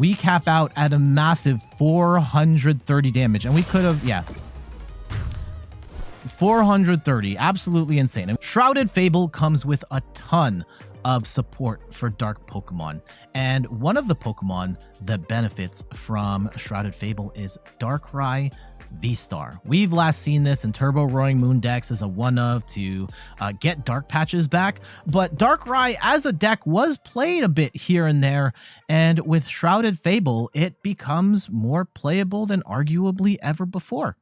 We cap out at a massive 430 damage, and we could have, yeah, 430, absolutely insane. And Shrouded Fable comes with a ton of support for dark Pokemon, and one of the Pokemon that benefits from Shrouded Fable is Darkrai VSTAR. We've last seen this in Turbo Roaring Moon decks as a one-of to get Dark Patches back, but Darkrai as a deck was played a bit here and there, and with Shrouded Fable, it becomes more playable than arguably ever before.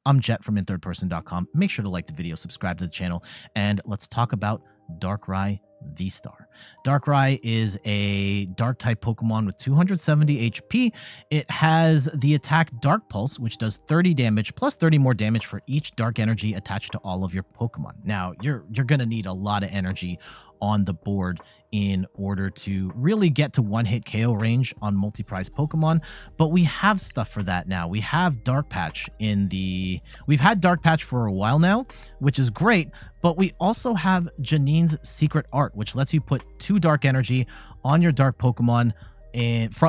I'm Jet from inthirdperson.com. Make sure to like the video, subscribe to the channel, and let's talk about Darkrai VSTAR. Darkrai is a dark type Pokemon with 270 HP. It has the attack Dark Pulse, which does 30 damage plus 30 more damage for each dark energy attached to all of your Pokemon. Now, you're going to need a lot of energy on the board in order to really get to one-hit KO range on multi-prize Pokemon, but we have stuff for that now. We have Dark Patch we've had Dark Patch for a while now, which is great, but we also have Janine's Secret Art, which lets you put 2 dark energy on your dark Pokemon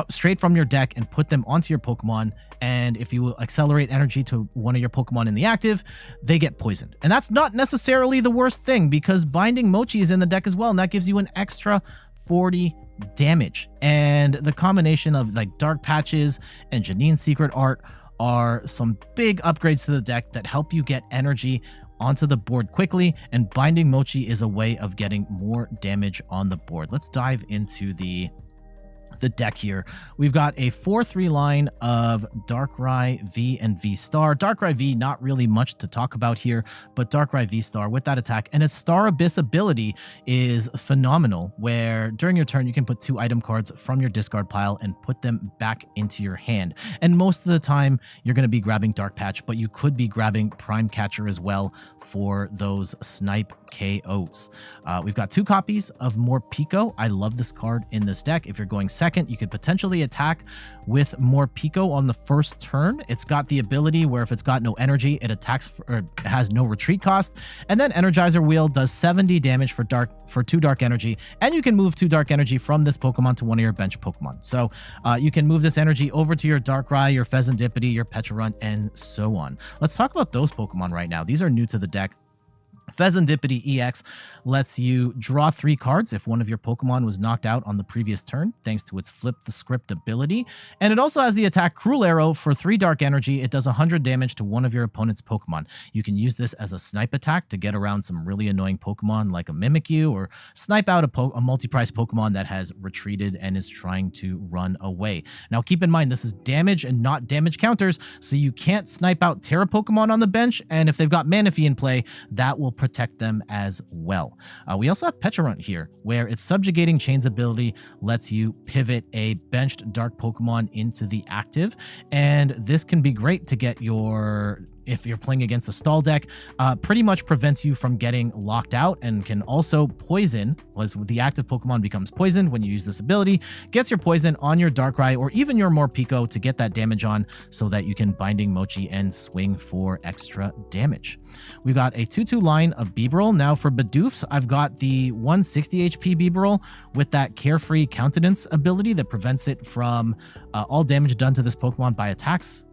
straight from your deck and put them onto your Pokemon, and if you accelerate energy to one of your Pokemon in the active, they get poisoned. And that's not necessarily the worst thing, because Binding Mochi is in the deck as well, and that gives you an extra 40 damage. And the combination of like Dark Patches and Janine's Secret Art are some big upgrades to the deck that help you get energy onto the board quickly, and Binding Mochi is a way of getting more damage on the board. Let's dive into the deck here. We've got a 4-3 line of Darkrai V and VSTAR. Darkrai V, not really much to talk about here, but Darkrai VSTAR with that attack and its Star Abyss ability is phenomenal, where during your turn you can put 2 item cards from your discard pile and put them back into your hand. And most of the time you're going to be grabbing Dark Patch, but you could be grabbing Prime Catcher as well for those snipe KOs. We've got 2 copies of Morpeko. I love this card in this deck. If you're going second, you could potentially attack with Morpeko on the first turn. It's got the ability where if it's got no energy, it attacks or it has no retreat cost. And then Energizer Wheel does 70 damage for 2 dark energy, and you can move 2 dark energy from this Pokemon to one of your bench Pokemon. So you can move this energy over to your Darkrai, your Fezandipiti, your Pecharunt, and so on. Let's talk about those Pokemon right now. These are new to the deck. Fezandipiti EX lets you draw 3 cards if one of your Pokemon was knocked out on the previous turn, thanks to its Flip the Script ability. And it also has the attack Cruel Arrow for 3 dark energy. It does 100 damage to one of your opponent's Pokemon. You can use this as a snipe attack to get around some really annoying Pokemon like a Mimikyu, or snipe out a multi-price Pokemon that has retreated and is trying to run away. Now keep in mind, this is damage and not damage counters, so you can't snipe out Terra Pokemon on the bench, and if they've got Manaphy in play, that will protect them as well. We also have Pecharunt here, where its Subjugating Chains ability lets you pivot a benched dark Pokemon into the active, and this can be great to get if you're playing against a stall deck, pretty much prevents you from getting locked out, and can also poison, as the active Pokemon becomes poisoned when you use this ability, gets your poison on your Darkrai or even your Morpeko to get that damage on, so that you can Binding Mochi and swing for extra damage. We've got a 2-2 line of Bibarel. Now for Bidoofs, I've got the 160 HP Bibarel with that Carefree Countenance ability that prevents it from all damage done to this Pokemon by attacks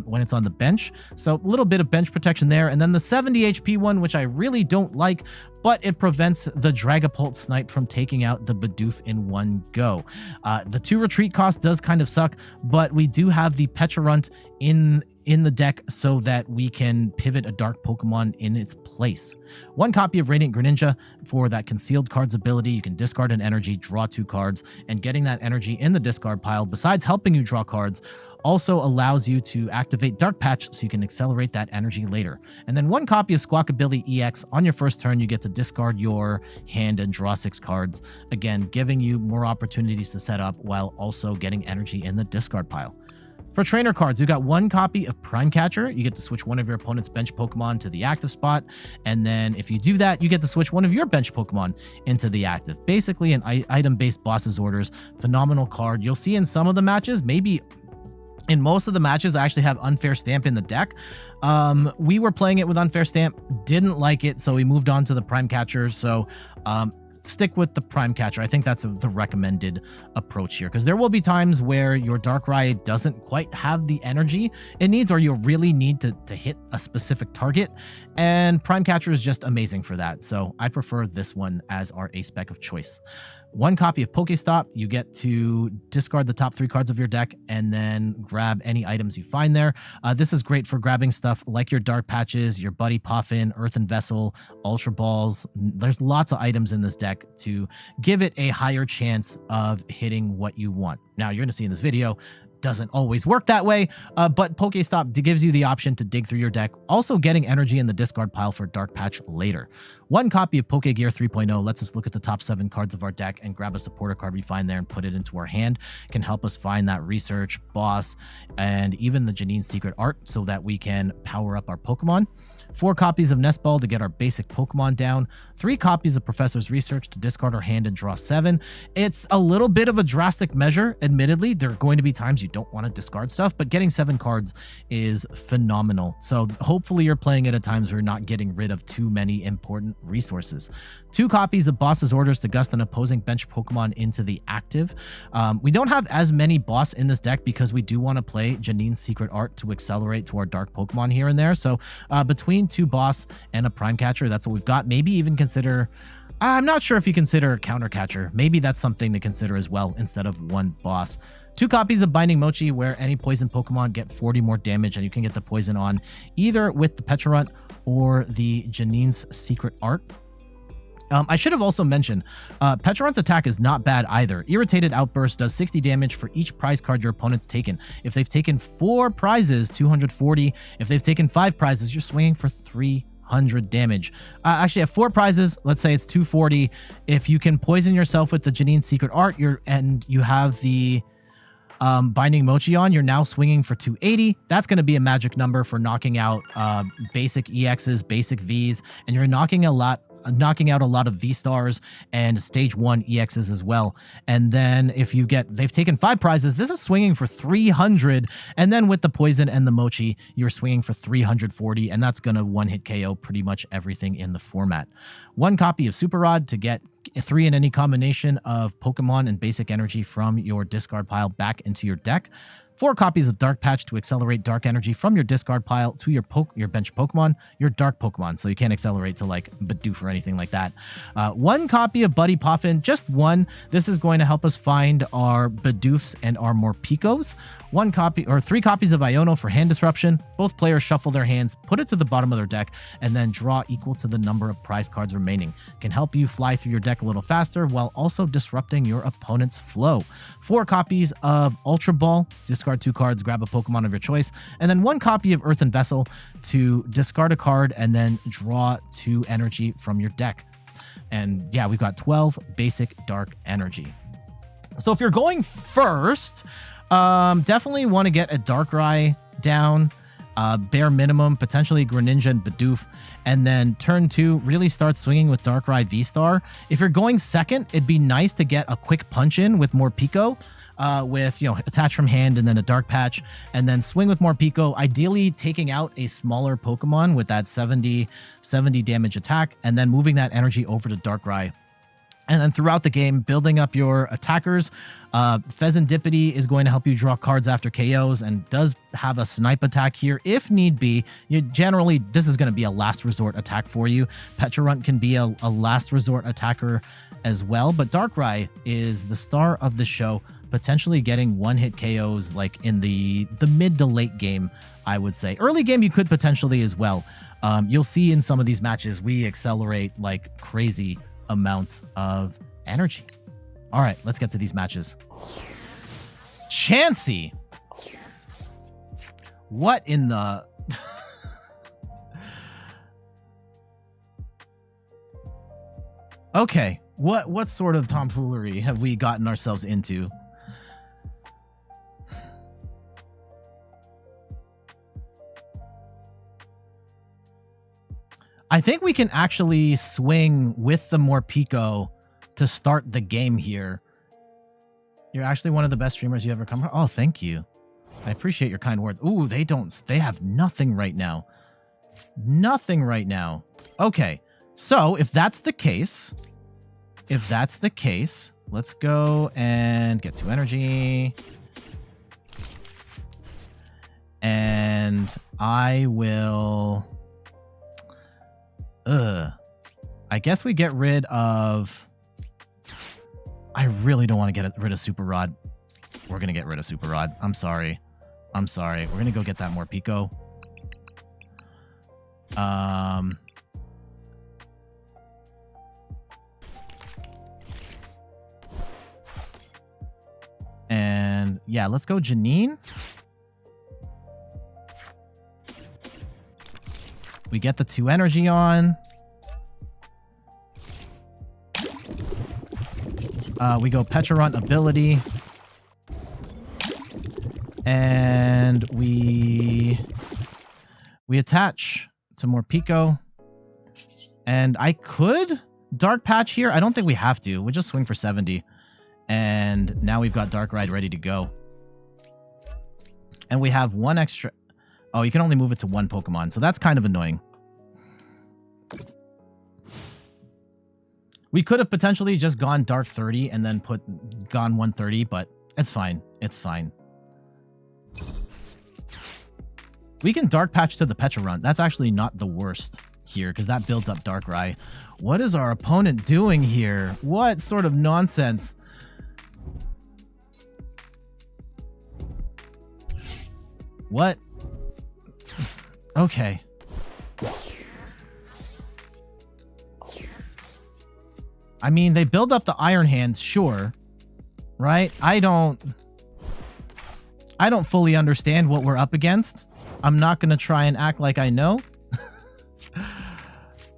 when it's on the bench. So a little bit of bench protection there. And then the 70 HP one, which I really don't like, but it prevents the Dragapult Snipe from taking out the Bidoof in one go. The 2 retreat cost does kind of suck, but we do have the Pecharunt in the deck so that we can pivot a dark Pokemon in its place. 1 copy of Radiant Greninja for that Concealed Cards ability. You can discard an energy, draw 2 cards, and getting that energy in the discard pile, besides helping you draw cards, also allows you to activate Dark Patch so you can accelerate that energy later. And then 1 copy of Squawkabilly EX. On your first turn, you get to discard your hand and draw 6 cards, again giving you more opportunities to set up while also getting energy in the discard pile. For trainer cards, we've got 1 copy of Prime Catcher. You get to switch one of your opponent's bench Pokemon to the active spot, and then if you do that, you get to switch one of your bench Pokemon into the active. Basically an item-based boss's orders. Phenomenal card. You'll see in some of the matches, maybe in most of the matches, I actually have Unfair Stamp in the deck. We were playing it with Unfair Stamp, didn't like it, so we moved on to the Prime Catcher. So stick with the Prime Catcher. I think that's the recommended approach here, because there will be times where your Darkrai doesn't quite have the energy it needs, or you really need to hit a specific target, and Prime Catcher is just amazing for that. So I prefer this one as our ace spec of choice. 1 copy of PokéStop. You get to discard the top 3 cards of your deck and then grab any items you find there. This is great for grabbing stuff like your Dark Patches, your Buddy Poffin, Earthen Vessel, Ultra Balls. There's lots of items in this deck to give it a higher chance of hitting what you want. Now, you're going to see in this video, doesn't always work that way, but PokéStop gives you the option to dig through your deck, also getting energy in the discard pile for Dark Patch later. 1 copy of Pokégear 3.0 lets us look at the top 7 cards of our deck and grab a supporter card we find there and put it into our hand. Can help us find that research, boss, and even the Janine secret art so that we can power up our Pokemon. 4 copies of Nest Ball to get our basic Pokemon down. 3 copies of Professor's Research to discard our hand and draw 7. It's a little bit of a drastic measure, admittedly. There are going to be times you don't want to discard stuff, but getting 7 cards is phenomenal. So hopefully you're playing it at times where you're not getting rid of too many important resources. 2 copies of Boss's Orders to gust an opposing bench Pokemon into the active. We don't have as many boss in this deck because we do want to play Janine's secret art to accelerate to our dark Pokemon here and there. So between 2 boss and a Prime Catcher, that's what we've got. Maybe even consider, I'm not sure if you consider Counter Catcher. Maybe that's something to consider as well instead of 1 boss. 2 copies of Binding Mochi, where any poison Pokemon get 40 more damage, and you can get the poison on either with the Pecharunt or the Janine's secret art. I should have also mentioned, Pecharunt's attack is not bad either. Irritated Outburst does 60 damage for each prize card your opponent's taken. If they've taken 4 prizes, 240. If they've taken 5 prizes, you're swinging for 300 damage. Actually, at 4 prizes, let's say it's 240. If you can poison yourself with the Janine secret art, and you have the Binding Mochi on, you're now swinging for 280. That's going to be a magic number for knocking out basic EXs, basic Vs, and you're knocking out a lot of V-Stars and stage 1 EXs as well. And then if they've taken 5 prizes, this is swinging for 300. And then with the poison and the Mochi, you're swinging for 340, and that's going to one-hit KO pretty much everything in the format. 1 copy of Super Rod to get 3 in any combination of Pokemon and basic energy from your discard pile back into your deck. 4 copies of Dark Patch to accelerate dark energy from your discard pile to your bench Pokemon, your dark Pokemon, so you can't accelerate to like Bidoof or anything like that. 1 copy of Buddy Poffin, just 1. This is going to help us find our Bidoofs and our Morpekos. 1 copy or 3 copies of Iono for hand disruption. Both players shuffle their hands, put it to the bottom of their deck, and then draw equal to the number of prize cards remaining. Can help you fly through your deck a little faster while also disrupting your opponent's flow. 4 copies of Ultra Ball, discard 2 cards, grab a Pokemon of your choice, and then 1 copy of Earthen Vessel to discard a card and then draw 2 energy from your deck. And yeah, we've got 12 basic dark energy. So if you're going first, definitely want to get a Darkrai down, bare minimum, potentially Greninja and Bidoof, and then turn 2, really start swinging with Darkrai VSTAR. If you're going second, it'd be nice to get a quick punch in with Morpeko, with, attach from hand and then a Dark Patch, and then swing with Morpeko, ideally taking out a smaller Pokemon with that 70 damage attack, and then moving that energy over to Darkrai. And then throughout the game, building up your attackers. Fezandipiti is going to help you draw cards after KOs and does have a snipe attack here if need be. This is going to be a last resort attack for you. Pecharunt can be a last resort attacker as well, but Darkrai is the star of the show, potentially getting one-hit KOs like in the mid to late game, I would say. Early game, you could potentially as well. You'll see in some of these matches, we accelerate like crazy amounts of energy. All right, let's get to these matches. Chansey. What in the... Okay, what sort of tomfoolery have we gotten ourselves into? I think we can actually swing with the Morpeko to start the game here. You're actually one of the best streamers you ever come from. Oh, thank you. I appreciate your kind words. Ooh, they have nothing right now. Nothing right now. Okay, so if that's the case, if that's the case, let's go and get 2 energy. And I will... I guess we get rid of... I really don't want to get rid of Super Rod. We're going to get rid of Super Rod. I'm sorry. I'm sorry. We're going to go get that Morpeko. And yeah, let's go Janine. We get the 2 energy on. We go Pecharunt ability. And we attach to Morpeko. And I could Dark Patch here. I don't think we have to. We'll just swing for 70. And now we've got Darkrai ready to go. And we have 1 extra... Oh, you can only move it to 1 Pokemon. So that's kind of annoying. We could have potentially just gone Dark 30 and then gone 130, but it's fine. It's fine. We can Dark Patch to the Pecharunt. That's actually not the worst here, because that builds up Darkrai. What is our opponent doing here? What sort of nonsense? What? Okay. I mean, they build up the Iron Hands, sure. Right? I don't fully understand what we're up against. I'm not going to try and act like I know.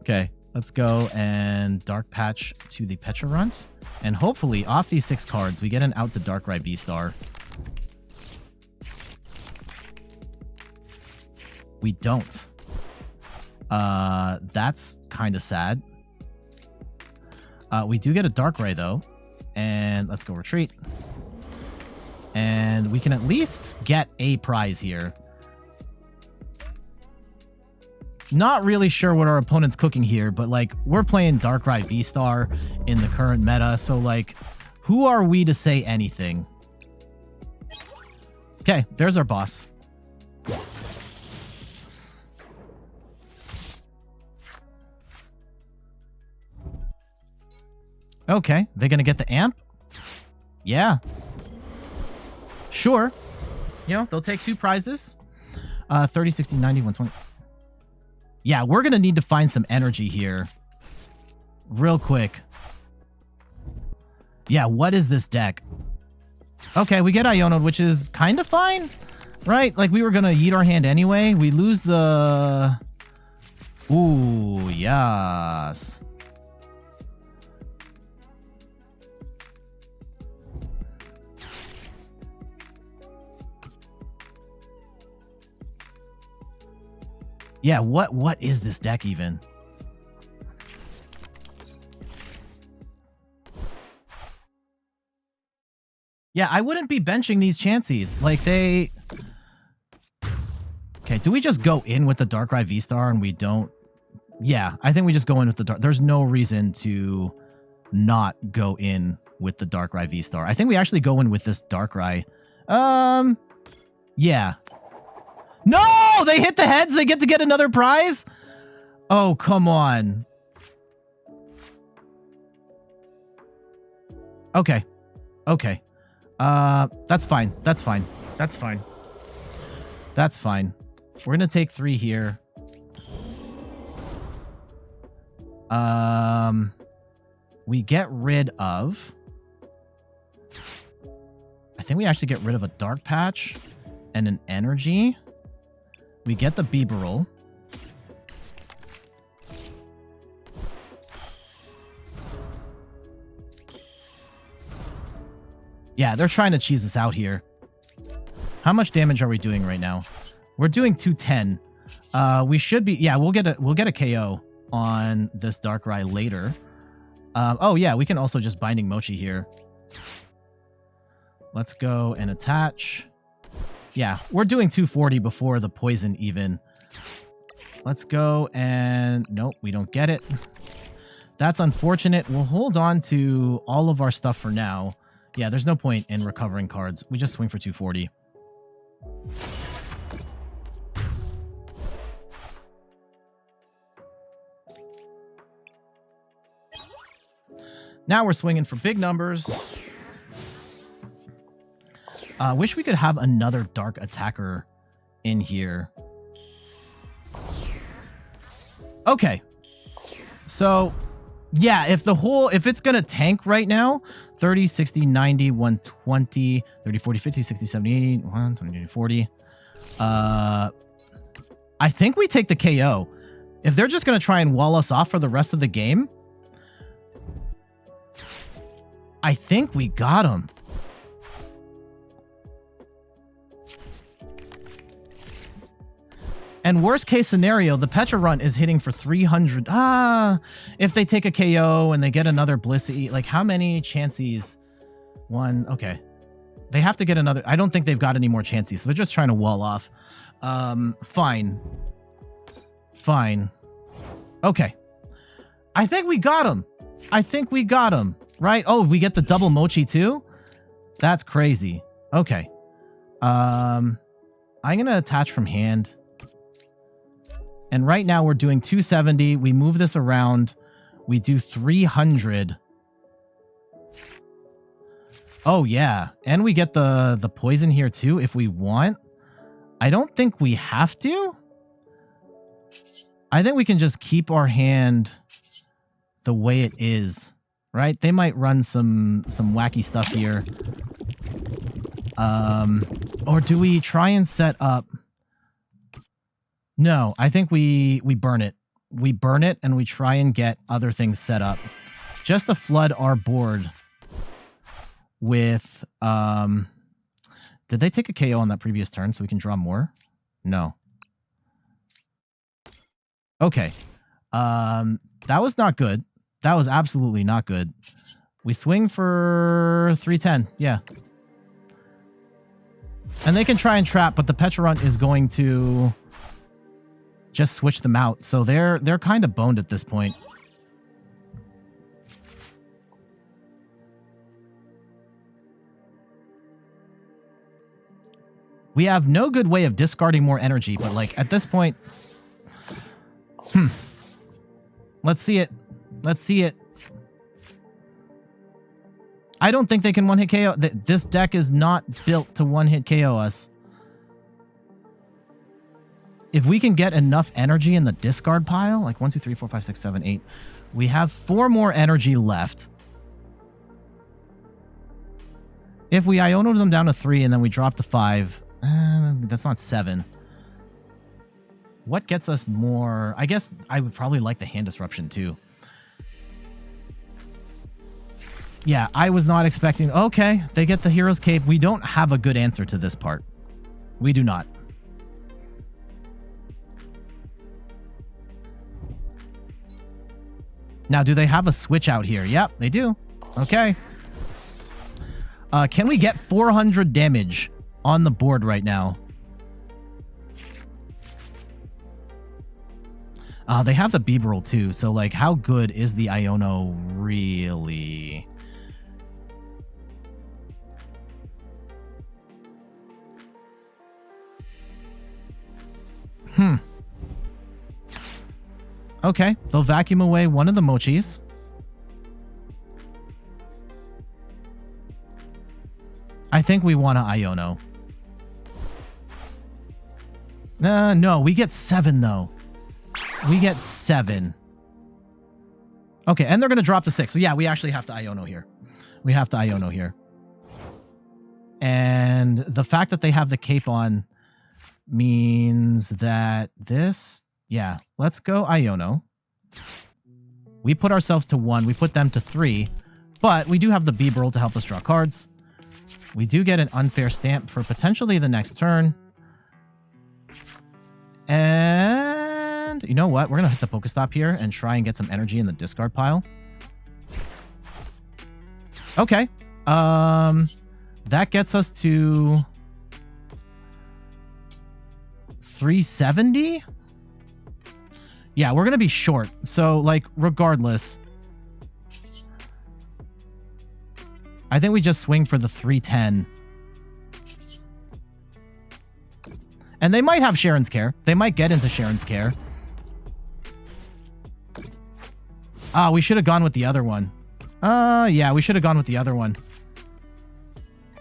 Okay, let's go and Dark Patch to the Pecharunt. And hopefully, off these 6 cards, we get an out to Darkrai V-Star. We don't. That's kind of sad. We do get a Darkrai, though. And let's go retreat. And we can at least get a prize here. Not really sure what our opponent's cooking here, but, like, we're playing Darkrai V-Star in the current meta, so, like, who are we to say anything? Okay, there's our boss. Okay, they're gonna get the amp? Yeah. Sure. You know, they'll take 2 prizes. 30, 60, 90, 120. Yeah, we're gonna need to find some energy here. Real quick. Yeah, what is this deck? Okay, we get Iono, which is kind of fine. Right? Like, we were gonna yeet our hand anyway. We lose the... Ooh, yes. Yeah, what is this deck even? Yeah, I wouldn't be benching these Chanseys. Like, they... Okay, do we just go in with the Darkrai V-Star and we don't... Yeah, I think we just go in with the Dark... There's no reason to not go in with the Darkrai V-Star. I think we actually go in with this Darkrai. Yeah. No! They hit the heads! They get another prize? Oh, come on. Okay. Okay. That's fine. That's fine. That's fine. That's fine. We're gonna take 3 here. We get rid of... I think we actually get rid of a Dark Patch and an Energy. We get the Bibarel. Yeah, they're trying to cheese us out here. How much damage are we doing right now? We're doing 210. We should be... Yeah, we'll get a KO on this Darkrai later. Oh, yeah, we can also just Binding Mochi here. Let's go and attach. Yeah, we're doing 240 before the poison even. Let's go and... Nope, we don't get it. That's unfortunate. We'll hold on to all of our stuff for now. Yeah, there's no point in recovering cards. We just swing for 240. Now we're swinging for big numbers. Wish we could have another dark attacker in here. Okay. So, yeah, if it's going to tank right now, 30, 60, 90, 120, 30, 40, 50, 60, 70, 80, 120, 40. I think we take the KO. If they're just going to try and wall us off for the rest of the game, I think we got him. And worst case scenario, the Pecharunt is hitting for 300. If they take a KO and they get another Blissey, like how many chances? One. Okay. They have to get another. I don't think they've got any more chances. So they're just trying to wall off. Fine. Fine. Okay. I think we got him. I think we got him. Right? Oh, we get the double Mochi too? That's crazy. Okay. I'm going to attach from hand. And right now we're doing 270. We move this around. We do 300. Oh, yeah. And we get the poison here too if we want. I don't think we have to. I think we can just keep our hand the way it is. Right? They might run some wacky stuff here. Or do we try and set up? No, I think we burn it. We burn it and we try and get other things set up. Just to flood our board with... Did they take a KO on that previous turn so we can draw more? No. Okay. That was not good. That was absolutely not good. We swing for 310. Yeah. And they can try and trap, but the Pecharunt is going to just switch them out. So they're kind of boned at this point. We have no good way of discarding more energy, but like at this point... Let's see it. Let's see it. I don't think they can one-hit KO. This deck is not built to one-hit KO us. If we can get enough energy in the discard pile, like 1, 2, 3, 4, 5, 6, 7, 8, we have 4 more energy left. If we Iono them down to 3 and then we drop to 5, that's not 7. What gets us more? I guess I would probably like the hand disruption too. Yeah, I was not expecting... Okay, they get the Hero's Cape. We don't have a good answer to this part. We do not. Now, do they have a switch out here? Yep, they do. Okay. Can we get 400 damage on the board right now? They have the Bibarel too, so like how good is the Iono really? Okay, they'll vacuum away one of the Mochis. I think we want to Iono. No, we get 7 though. We get 7. Okay, and they're going to drop to 6. So yeah, we actually have to Iono here. We have to Iono here. And the fact that they have the cape on means that this... Yeah, let's go Iono. We put ourselves to 1. We put them to 3. But we do have the Bibarel to help us draw cards. We do get an unfair stamp for potentially the next turn. And you know what? We're going to hit the PokéStop here and try and get some energy in the discard pile. Okay. That gets us to 370. Yeah, we're going to be short. So, like, regardless, I think we just swing for the 310. And they might have Sharon's Care. They might get into Sharon's Care. Ah, we should have gone with the other one. Yeah, we should have gone with the other one.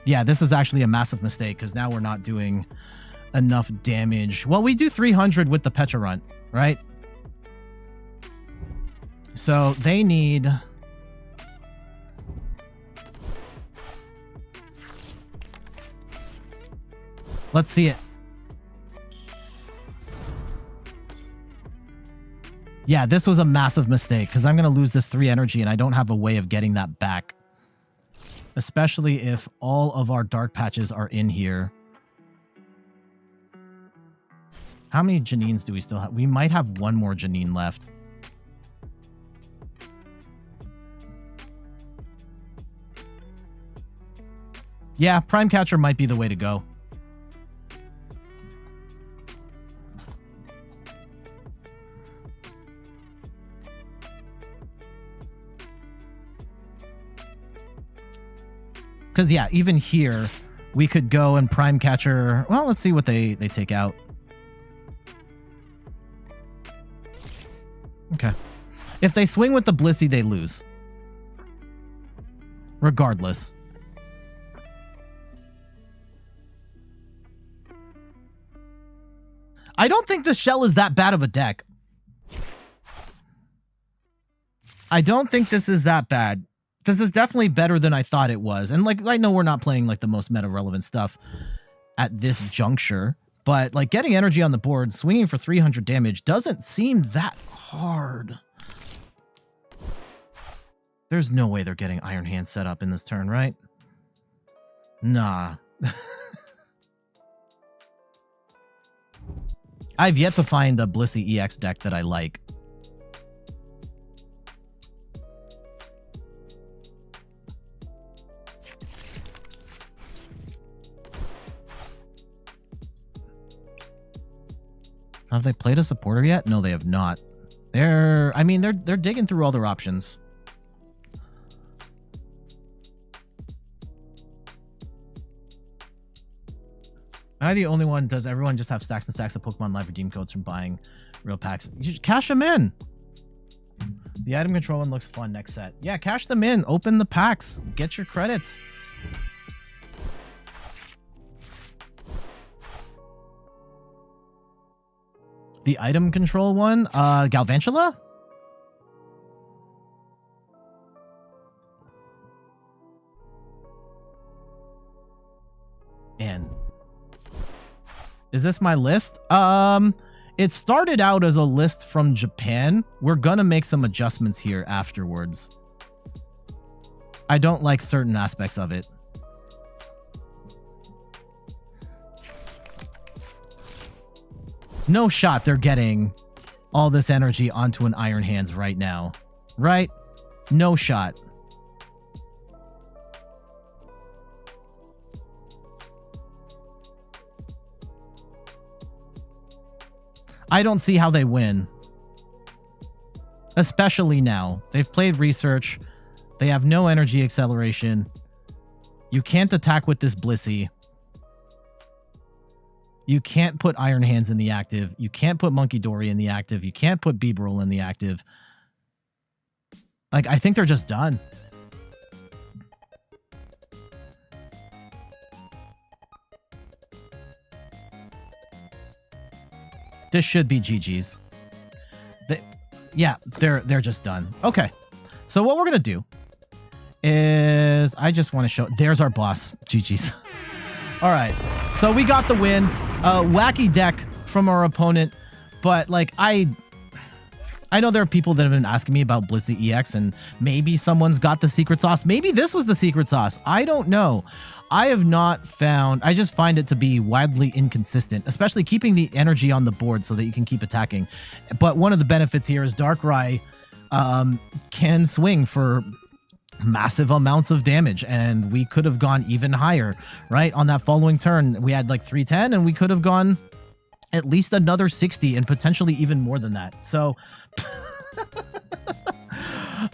Yeah, this is actually a massive mistake because now we're not doing enough damage. Well, we do 300 with the Pecharunt, right? So they need... Let's see it. Yeah, this was a massive mistake because I'm going to lose this 3 energy and I don't have a way of getting that back. Especially if all of our dark patches are in here. How many Janines do we still have? We might have one more Janine left. Yeah, Prime Catcher might be the way to go. Because, yeah, even here, we could go and Prime Catcher... Well, let's see what they take out. Okay. If they swing with the Blissey, they lose. Regardless. I don't think the Shell is that bad of a deck. I don't think this is that bad. This is definitely better than I thought it was. And, like, I know we're not playing, like, the most meta-relevant stuff at this juncture. But, like, getting energy on the board, swinging for 300 damage doesn't seem that hard. There's no way they're getting Iron Hand set up in this turn, right? Nah. I've yet to find a Blissey EX deck that I like. Have they played a supporter yet? No, they have not. They're digging through all their options. Am I the only one? Does everyone just have stacks and stacks of Pokemon Live redeem codes from buying real packs? You should cash them in. The item control one looks fun next set. Yeah, cash them in. Open the packs. Get your credits. The item control one? Galvantula? And is this my list? It started out as a list from Japan. We're gonna make some adjustments here afterwards. I don't like certain aspects of it. No shot they're getting all this energy onto an Iron Hands right now. Right? No shot. I don't see how they win. Especially now. They've played research. They have no energy acceleration. You can't attack with this Blissey. You can't put Iron Hands in the active. You can't put Monkey Dory in the active. You can't put Bibarel in the active. Like, I think they're just done. This should be GG's. They're just done. Okay. So what we're going to do is I just want to show... There's our boss. GG's. All right. So we got the win. Wacky deck from our opponent. But, like, I know there are people that have been asking me about Blissey EX, and maybe someone's got the secret sauce. Maybe this was the secret sauce. I don't know. I have not found... I just find it to be wildly inconsistent, especially keeping the energy on the board so that you can keep attacking. But one of the benefits here is Darkrai can swing for massive amounts of damage, and we could have gone even higher, right? On that following turn, we had like 310, and we could have gone at least another 60 and potentially even more than that. So...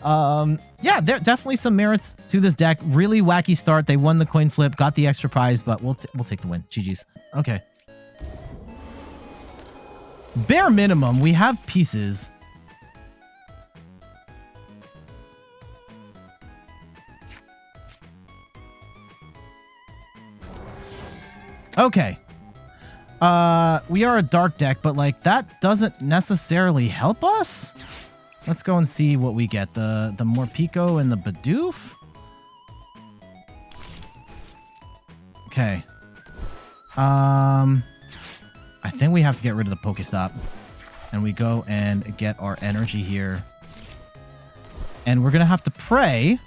Yeah, there definitely some merits to this deck. Really wacky start. They won the coin flip, got the extra prize, but we'll take the win. GG's. Okay. Bare minimum, we have pieces. Okay. We are a dark deck, but like that doesn't necessarily help us. Let's go and see what we get. The Morpeko and the Bidoof. Okay. I think we have to get rid of the PokéStop. And we go and get our energy here. And we're going to have to pray.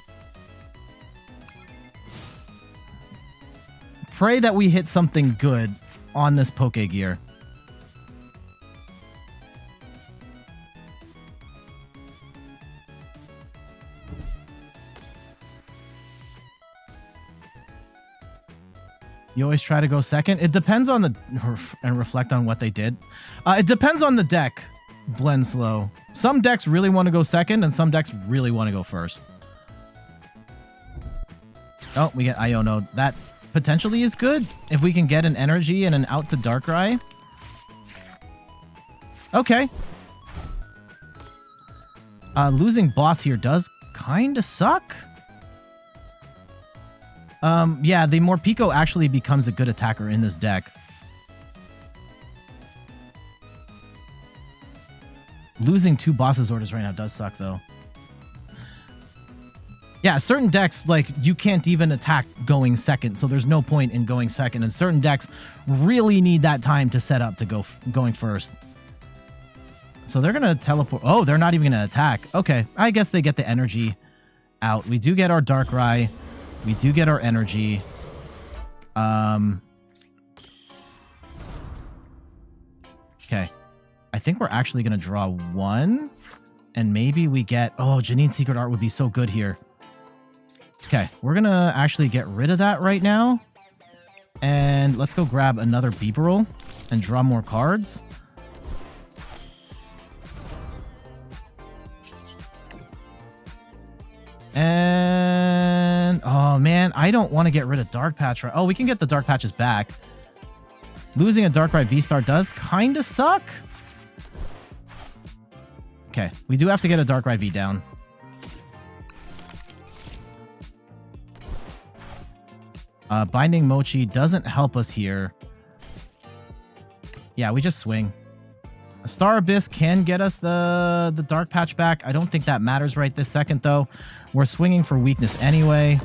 Pray that we hit something good on this Pokégear. You always try to go second. It depends on the... and reflect on what they did. It depends on the deck, Blenslow. Some decks really want to go second, and some decks really want to go first. Oh, we get Iono. That potentially is good if we can get an energy and an out to Darkrai. Okay. Losing boss here does kind of suck. Yeah, the Morpeko actually becomes a good attacker in this deck. Losing 2 bosses orders right now does suck, though. Yeah, certain decks, like, you can't even attack going second, so there's no point in going second. And certain decks really need that time to set up to going first. So they're going to teleport. Oh, they're not even going to attack. Okay, I guess they get the energy out. We do get our Darkrai. We do get our energy. Okay. I think we're actually going to draw 1. And maybe we get... Oh, Janine's Secret Art would be so good here. Okay, we're going to actually get rid of that right now. And let's go grab another Bibarel and draw more cards. And... Oh, man, I don't want to get rid of Dark Patch. Oh, we can get the Dark Patches back. Losing a Darkrai VSTAR does kind of suck. Okay, we do have to get a Darkrai V down. Binding Mochi doesn't help us here. Yeah, we just swing. A Star Abyss can get us the Dark Patch back. I don't think that matters right this second, though. We're swinging for weakness anyway.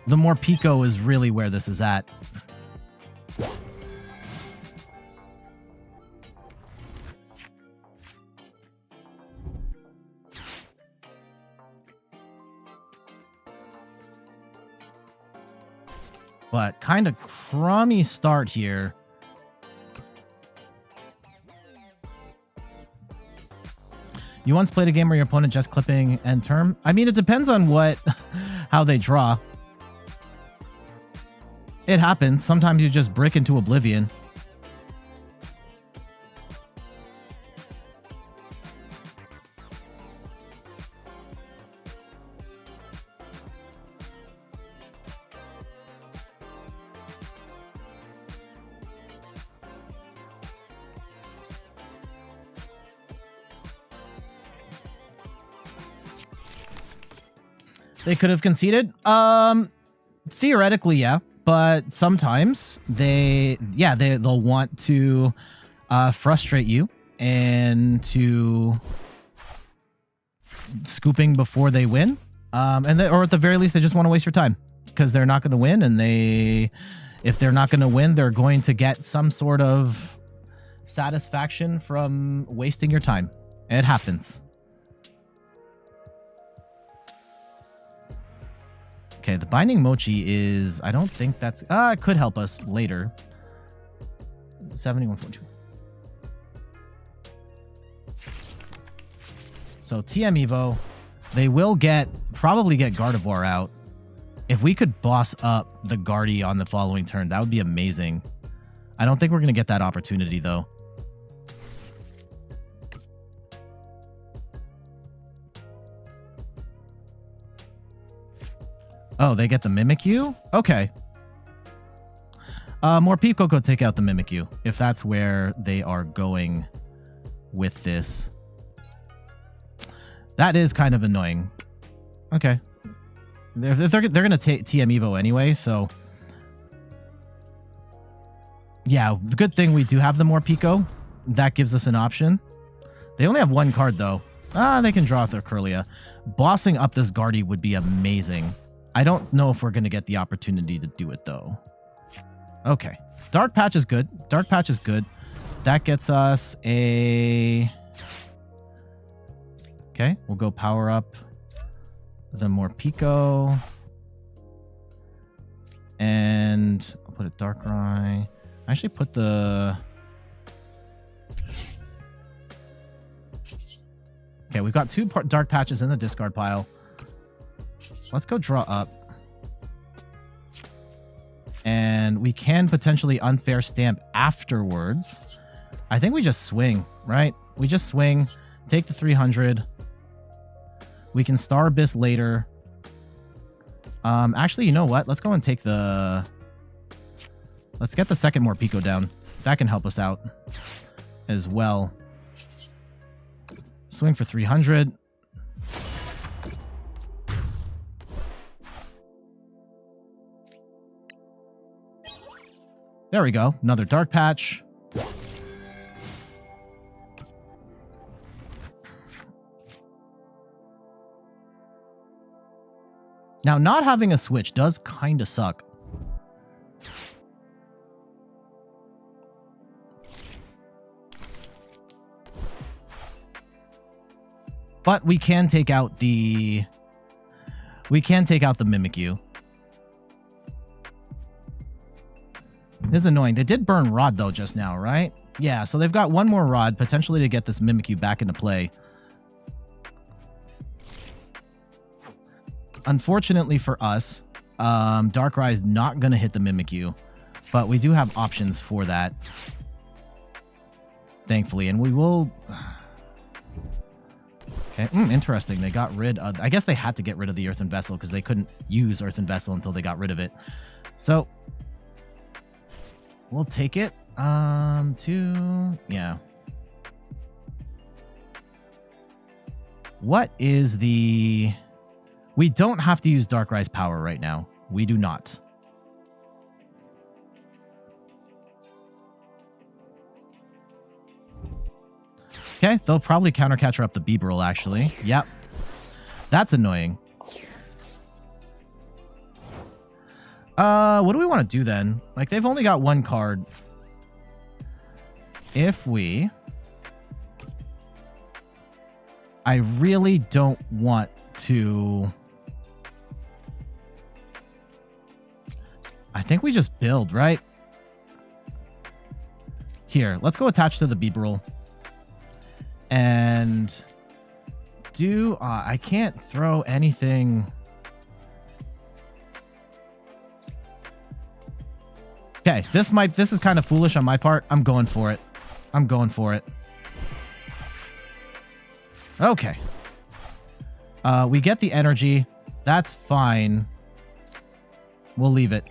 The Morpeko is really where this is at. But kind of crummy start here. You once played a game where your opponent just clipping end turn? I mean, it depends on how they draw. It happens. Sometimes you just brick into oblivion. They could have conceded. Theoretically, yeah. But sometimes they'll want to frustrate you and to scooping before they win. Or at the very least, they just want to waste your time because they're not going to win. And if they're not going to win, they're going to get some sort of satisfaction from wasting your time. It happens. Okay, the Binding Mochi is... I don't think that's... it could help us later. 71.2. So, TM Evo. They will probably get Gardevoir out. If we could boss up the Guardy on the following turn, that would be amazing. I don't think we're going to get that opportunity, though. Oh, they get the Mimikyu? Okay. Morpeko could take out the Mimikyu, if that's where they are going with this. That is kind of annoying. Okay. They're going to take TM Evo anyway, so... Yeah, the good thing we do have the Morpeko. That gives us an option. They only have one card, though. They can draw their Curlia. Bossing up this Guardy would be amazing. I don't know if we're going to get the opportunity to do it, though. Okay. Dark Patch is good. Dark Patch is good. That gets us a... Okay, we'll go power up the Morpeko. And I'll put a Darkrai. Actually put the... Okay, we've got two Dark Patches in the discard pile. Let's go draw up. And we can potentially unfair stamp afterwards. I think we just swing, right? We just swing, take the 300. We can Star Abyss later. Actually, you know what? Let's go and take the... Let's get the second Morpeko down. That can help us out as well. Swing for 300. There we go. Another Dark Patch. Now, not having a switch does kind of suck. But we can take out the... We can take out the Mimikyu. This is annoying. They did burn Rod, though, just now, right? Yeah, so they've got one more Rod, potentially to get this Mimikyu back into play. Unfortunately for us, Darkrai is not going to hit the Mimikyu, but we do have options for that, thankfully, and we will... Okay, interesting. They got rid of... I guess they had to get rid of the Earthen Vessel because they couldn't use Earthen Vessel until they got rid of it. So, we'll take it. Yeah. What is the... We don't have to use Darkrai's power right now. We do not. Okay, they'll probably counter catcher up the Bibarel, actually. Yep. That's annoying. What do we want to do then? Like, they've only got one card. If we... I really don't want to... I think we just build, right? Here, let's go attach to the Bibarel. And do... I can't throw anything... Okay, this is kind of foolish on my part. I'm going for it. I'm going for it. Okay. We get the energy. That's fine. We'll leave it.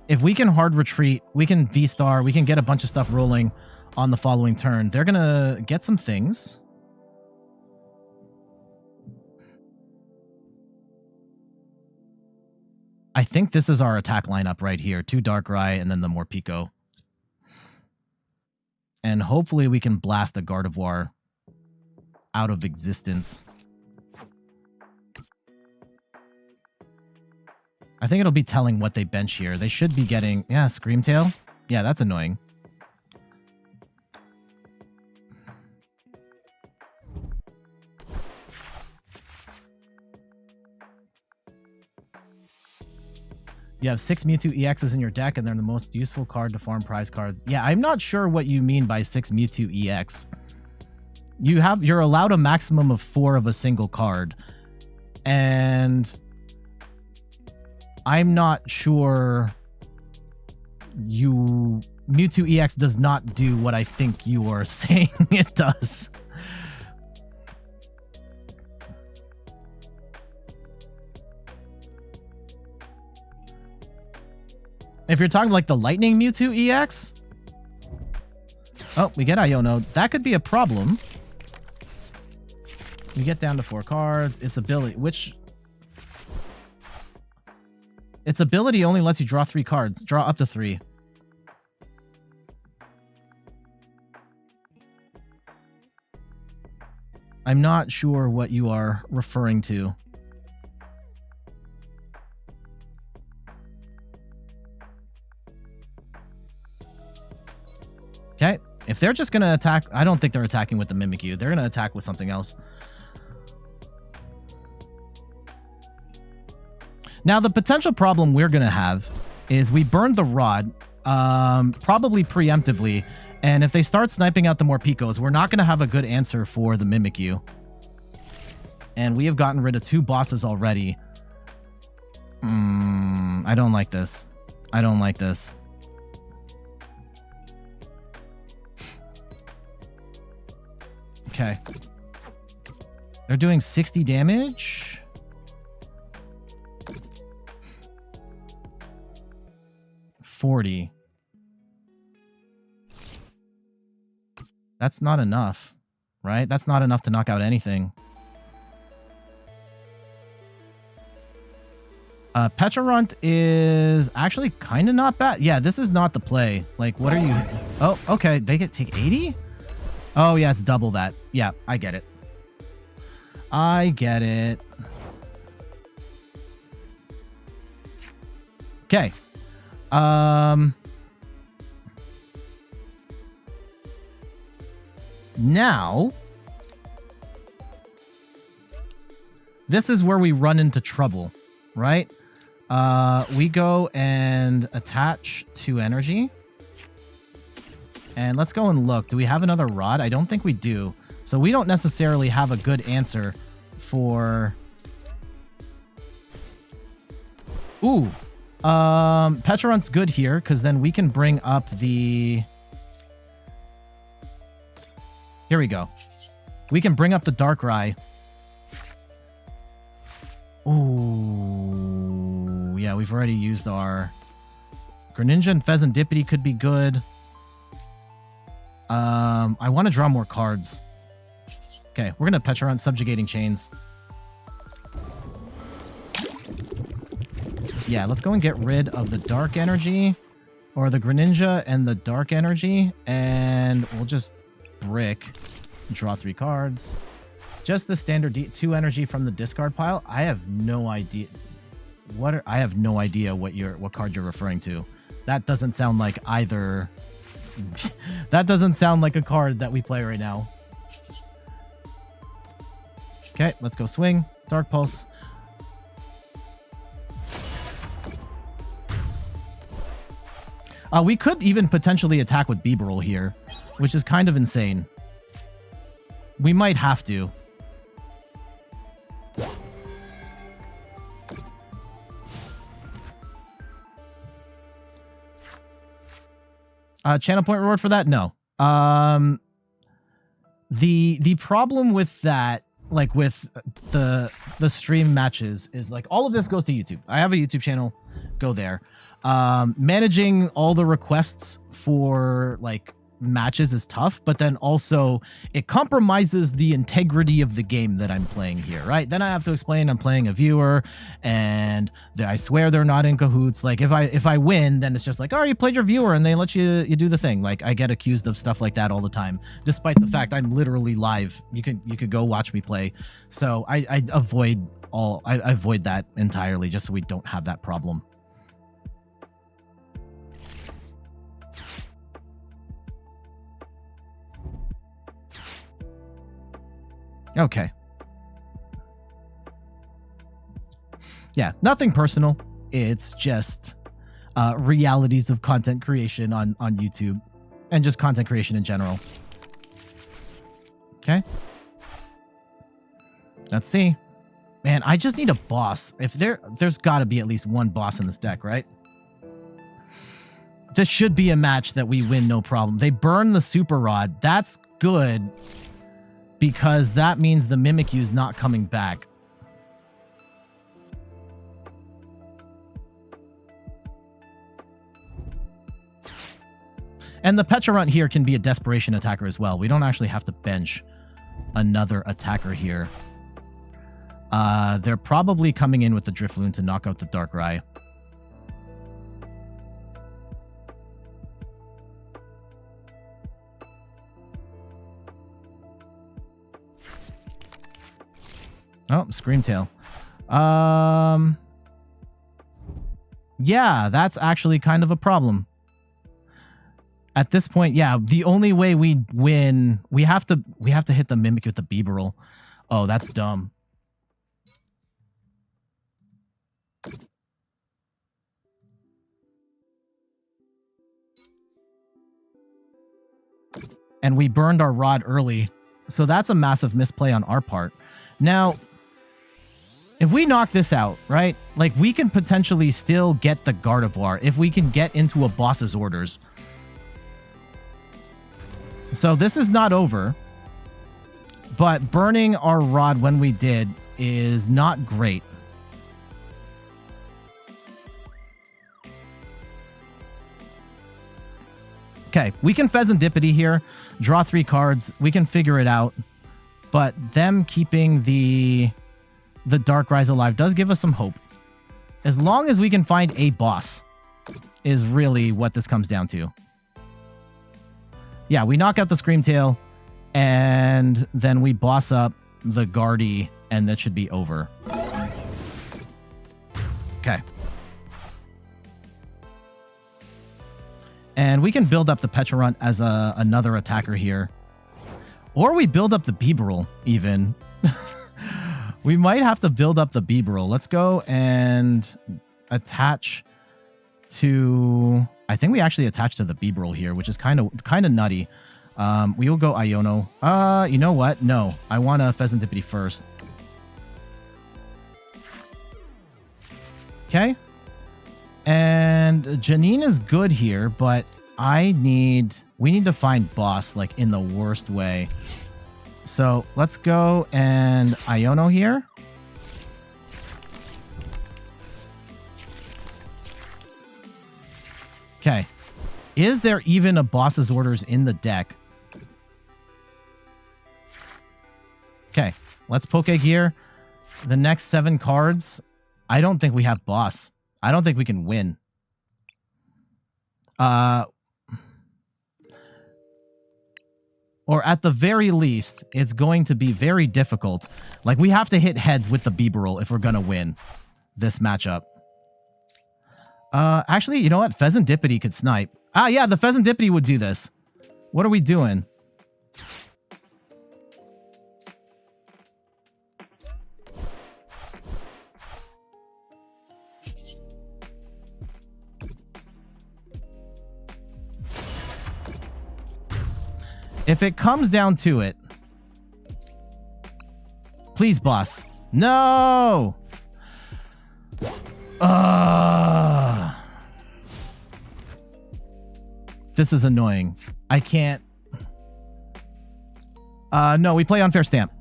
If we can hard retreat, we can V-Star, we can get a bunch of stuff rolling on the following turn. They're going to get some things. I think this is our attack lineup right here. 2 Darkrai and then the Morpeko. And hopefully we can blast a Gardevoir out of existence. I think it'll be telling what they bench here. They should be getting... Yeah, Screamtail. Yeah, that's annoying. You have 6 Mewtwo EXs in your deck, and they're the most useful card to farm prize cards. Yeah, I'm not sure what you mean by 6 Mewtwo EX. You're allowed a maximum of 4 of a single card. And I'm not sure Mewtwo EX does not do what I think you are saying it does. If you're talking like the Lightning Mewtwo EX. Oh, we get Iono. That could be a problem. We get down to 4 cards. Its ability, its ability only lets you draw 3 cards. Draw up to 3. I'm not sure what you are referring to. Okay. If they're just going to attack, I don't think they're attacking with the Mimikyu. They're going to attack with something else. Now, the potential problem we're going to have is we burned the Rod, probably preemptively, and if they start sniping out the Morpekos, we're not going to have a good answer for the Mimikyu. And we have gotten rid of 2 bosses already. I don't like this. I don't like this. Okay. They're doing 60 damage. $40. That's not enough, right? That's not enough to knock out anything. Pecharunt is actually kind of not bad. Yeah, this is not the play. Like, what are you... Oh, okay. They take 80? Oh, yeah, it's double that. Yeah, I get it. I get it. Okay. Now, this is where we run into trouble, right? We go and attach 2 energy. And let's go and look. Do we have another Rod? I don't think we do. So we don't necessarily have a good answer for... Ooh. Pecharunt's good here, because then we can bring up the... Here we go. We can bring up the Darkrai. Ooh. Yeah, we've already used our... Greninja and Fezandipiti could be good. I want to draw more cards. Okay, we're going to Pecharunt Subjugating Chains. Yeah, let's go and get rid of the Dark Energy, or the Greninja and the Dark Energy, and we'll just brick, draw 3 cards. Just the standard 2 energy from the discard pile. I have no idea. I have no idea what card you're referring to. That doesn't sound like either. That doesn't sound like a card that we play right now. Okay, let's go swing. Dark Pulse. We could even potentially attack with Bibarel here, which is kind of insane. We might have to. Channel point reward for that? No. The problem with that, like with the stream matches, is like all of this goes to YouTube. I have a YouTube channel. Go there. Managing all the requests for like matches is tough, but then also it compromises the integrity of the game that I'm playing here, right? Then I have to explain I'm playing a viewer, and I swear they're not in cahoots. Like if I win, then it's just like, oh, you played your viewer and they let you do the thing. Like I get accused of stuff like that all the time, despite the fact I'm literally live. You could go watch me play. So I avoid that entirely, just so we don't have that problem. Okay. Yeah, nothing personal. It's just realities of content creation on YouTube, and just content creation in general. Okay. Let's see. Man, I just need a boss. If there's got to be at least one boss in this deck, right? This should be a match that we win no problem. They burn the Super Rod. That's good, because that means the Mimikyu's not coming back. And the Pecharunt here can be a desperation attacker as well. We don't actually have to bench another attacker here. They're probably coming in with the Drifloon to knock out the Darkrai. Oh, Screamtail. Yeah, that's actually kind of a problem. At this point, yeah, the only way we win, we have to hit the Mimic with the Bibarel. Oh, that's dumb. And we burned our rod early, so that's a massive misplay on our part. Now, if we knock this out, right, like we can potentially still get the Gardevoir if we can get into a boss's orders. So this is not over, but burning our rod when we did is not great. Okay, we can Fezandipiti here, draw 3 cards, we can figure it out, but them keeping the Darkrai alive does give us some hope. As long as we can find a boss is really what this comes down to. Yeah, we knock out the Screamtail, and then we boss up the Guardy, and that should be over. Okay. And we can build up the Pecharunt as another attacker here. Or we build up the Bibarel, even. We might have to build up the Bibarel. Let's go and attach to... I think we actually attach to the Bibarel here, which is kind of nutty. We will go Iono. You know what? No, I want a Fezandipiti first. Okay. And Janine is good here, but we need to find boss like in the worst way. So let's go and Iono here. Okay. Is there even a boss's orders in the deck? Okay. Let's Pokégear. The next 7 cards. I don't think we have boss. I don't think we can win. Or at the very least, it's going to be very difficult. Like, we have to hit heads with the Bibarel if we're going to win this matchup. Actually, you know what? Fezandipiti could snipe. Ah, yeah, the Fezandipiti would do this. What are we doing? If it comes down to it... Please, boss. No! This is annoying. I can't... No, we play Unfair Stamp.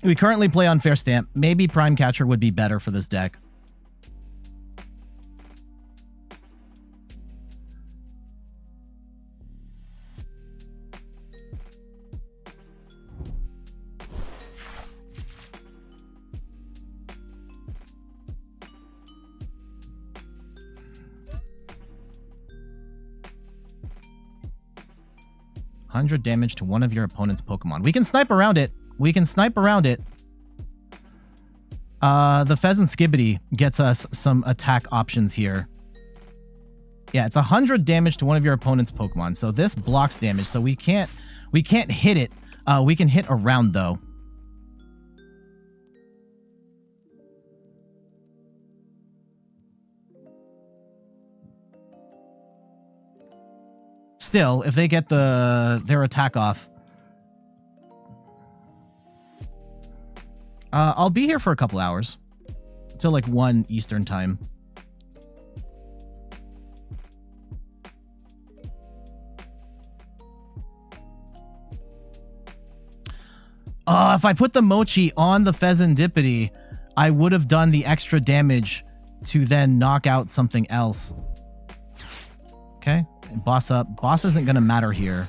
We currently play Unfair Stamp. Maybe Prime Catcher would be better for this deck. Damage to one of your opponent's Pokemon. We can snipe around it. We can snipe around it. The Fezandipiti gets us some attack options here. Yeah, it's 100 damage to one of your opponent's Pokemon. So this blocks damage. So we can't hit it. We can hit around though. Still, if they get their attack off, I'll be here for a couple hours till like 1 Eastern time. If I put the Mochi on the Fezandipiti, I would have done the extra damage to then knock out something else. Okay. Boss up. Boss isn't going to matter here.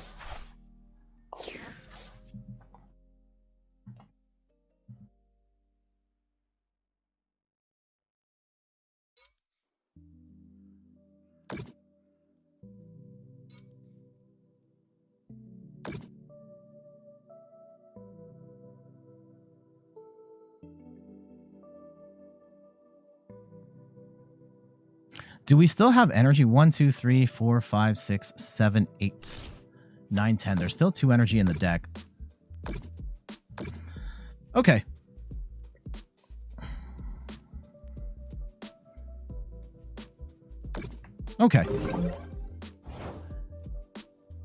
Do we still have energy? 1, 2, 3, 4, 5, 6, 7, 8, 9, 10. There's still 2 energy in the deck. Okay. Okay.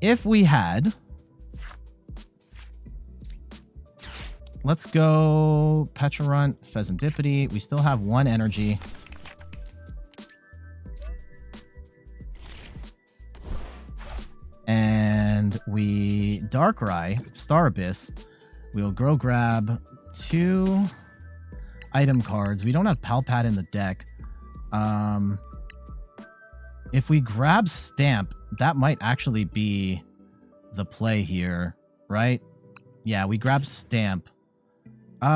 If we had... Let's go Pecharunt, Fezandipiti. We still have 1 energy. And we Darkrai Star Abyss. We'll grab 2 item cards. We don't have Palpat in the deck. If we grab Stamp, that might actually be the play here, right? Yeah, we grab Stamp. Get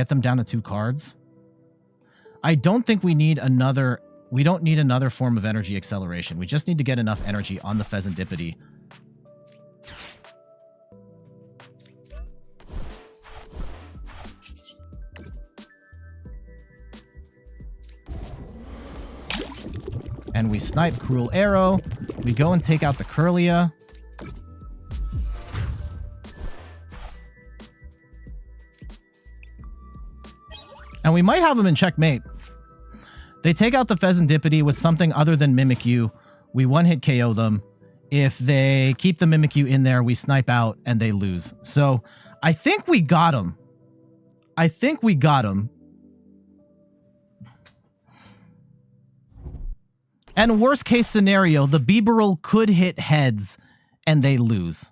them down to 2 cards. I don't think we need another... We don't need another form of energy acceleration. We just need to get enough energy on the Fezandipiti. And we snipe Cruel Arrow. We go and take out the Curlia. And we might have him in checkmate. They take out the Fezandipiti with something other than Mimikyu. We one-hit KO them. If they keep the Mimikyu in there, we snipe out and they lose. So I think we got him. I think we got him. And worst case scenario, the Bibarel could hit heads and they lose.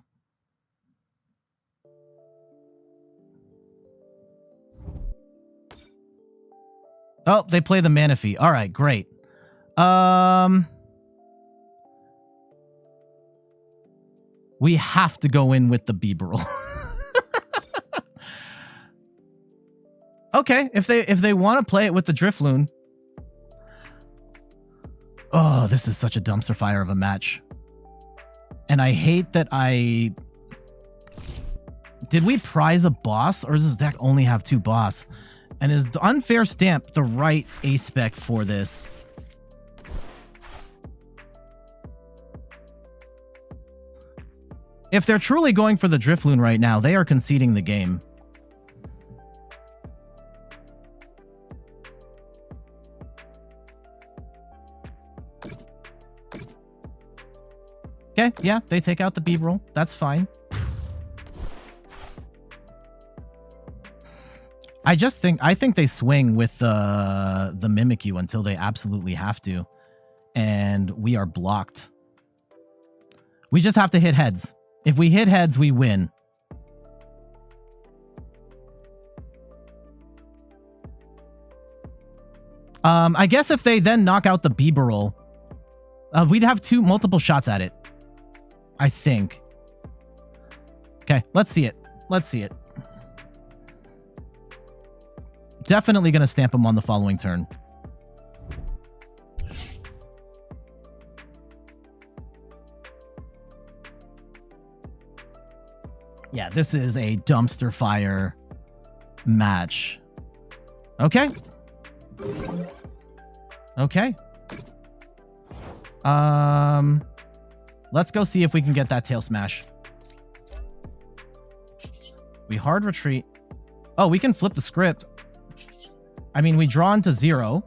Oh, they play the Manaphy. All right, great. We have to go in with the Bibarel. Okay, if they want to play it with the Drifloon. Oh, this is such a dumpster fire of a match. And I hate that I... Did we prize a boss, or does this deck only have 2 boss? And is the Unfair Stamp the right A-spec for this? If they're truly going for the Drifloon right now, they are conceding the game. Okay, yeah, they take out the Bibarel. That's fine. I think they swing with the Mimikyu until they absolutely have to. And we are blocked. We just have to hit heads. If we hit heads, we win. I guess if they then knock out the Bibarel, we'd have multiple shots at it. I think. Okay, let's see it. Let's see it. Definitely going to stamp him on the following turn. Yeah, this is a dumpster fire match. Okay. Okay. Let's go see if we can get that tail smash. We hard retreat. Oh, we can flip the script. I mean, we draw into 0,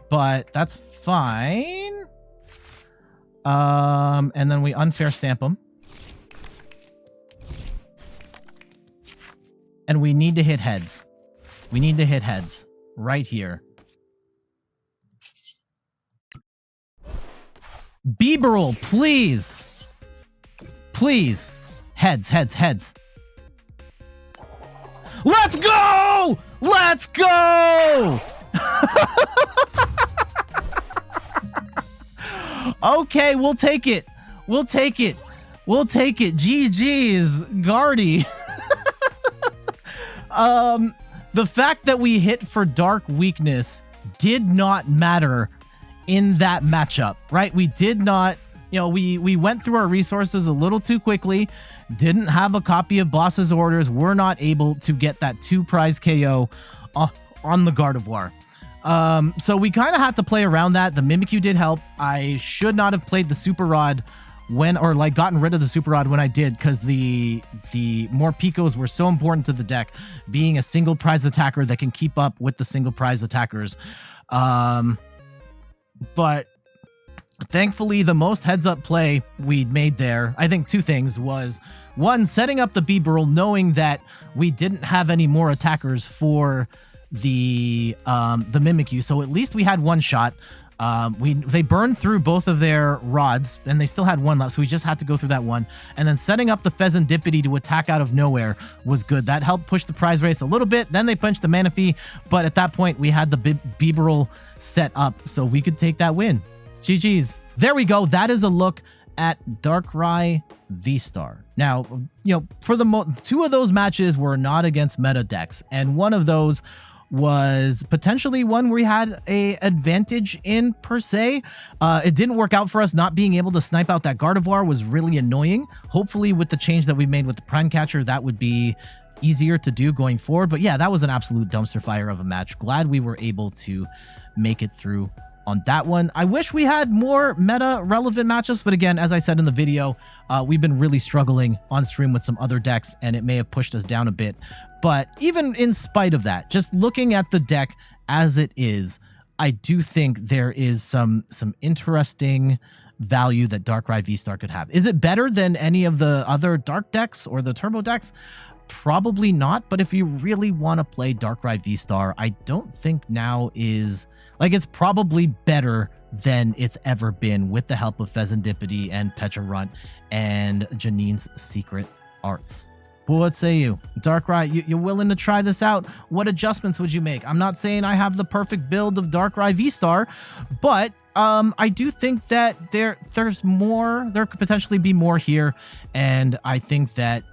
but that's fine. And then we unfair stamp him. And we need to hit heads. We need to hit heads right here. Bibarel, please. Please. Heads, heads, heads. Let's go! Let's go! Okay, we'll take it. We'll take it. We'll take it. GG's, Guardy. The fact that we hit for Dark Weakness did not matter in that matchup, right? We did not, you know, we went through our resources a little too quickly, didn't have a copy of Boss's Orders, were not able to get that 2-prize KO on the Gardevoir. So we kind of had to play around that. The Mimikyu did help. I should not have played the Super Rod when, or like gotten rid of the Super Rod when I did, because the Morpekos were so important to the deck, being a single prize attacker that can keep up with the single prize attackers. But thankfully, the most heads-up play we'd made there, I think two things, was one, setting up the Bibarel, knowing that we didn't have any more attackers for the Mimikyu, so at least we had one shot. They burned through both of their rods, and they still had one left, so we just had to go through that one. And then setting up the Fezandipiti to attack out of nowhere was good. That helped push the prize race a little bit. Then they punched the Manaphy, but at that point, we had the Bibarel set up, so we could take that win. GG's. There we go. That is a look at Darkrai V-Star. Now, you know, for the two of those matches were not against meta decks, and one of those was potentially one where we had a advantage in, per se. It didn't work out for us. Not being able to snipe out that Gardevoir was really annoying. Hopefully with the change that we made with the Prime Catcher, that would be easier to do going forward. But yeah, that was an absolute dumpster fire of a match. Glad we were able to make it through on that one. I wish we had more meta relevant matchups, but again, as I said in the video, we've been really struggling on stream with some other decks, and it may have pushed us down a bit. But even in spite of that, just looking at the deck as it is, I do think there is some interesting value that Darkrai V-Star could have. Is it better than any of the other Dark decks or the Turbo decks? Probably not, but if you really want to play Darkrai V-Star, I don't think now is... like, it's probably better than it's ever been with the help of Fezandipiti and Pecharunt and Janine's secret arts. But what say you? Darkrai, you're willing to try this out? What adjustments would you make? I'm not saying I have the perfect build of Darkrai V-Star, but I do think that there's more. There could potentially be more here, and I think that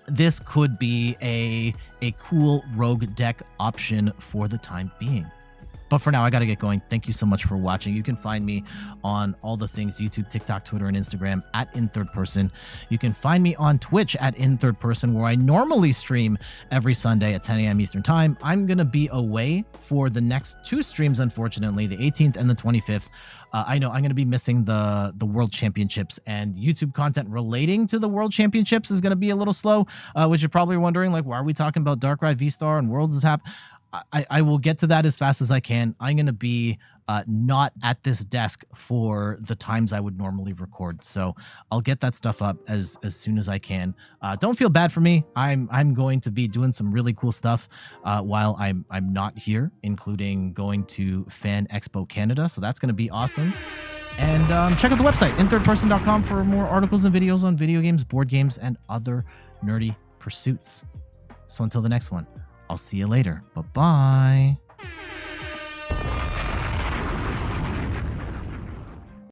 this could be a cool rogue deck option for the time being. But for now, I got to get going. Thank you so much for watching. You can find me on all the things: YouTube, TikTok, Twitter, and Instagram at @InThirdPerson. You can find me on Twitch at @InThirdPerson, where I normally stream every Sunday at 10 a.m. Eastern Time. I'm going to be away for the next two streams, unfortunately, the 18th and the 25th. I know I'm going to be missing the World Championships, and YouTube content relating to the World Championships is going to be a little slow, which you're probably wondering, like, why are we talking about Darkrai V-Star and Worlds is happening? I will get to that as fast as I can. I'm going to be not at this desk for the times I would normally record, so I'll get that stuff up as soon as I can. Don't feel bad for me. I'm going to be doing some really cool stuff while I'm not here, including going to Fan Expo Canada, so that's going to be awesome. And check out the website, inthirdperson.com, for more articles and videos on video games, board games, and other nerdy pursuits. So until the next one, I'll see you later. Bye-bye.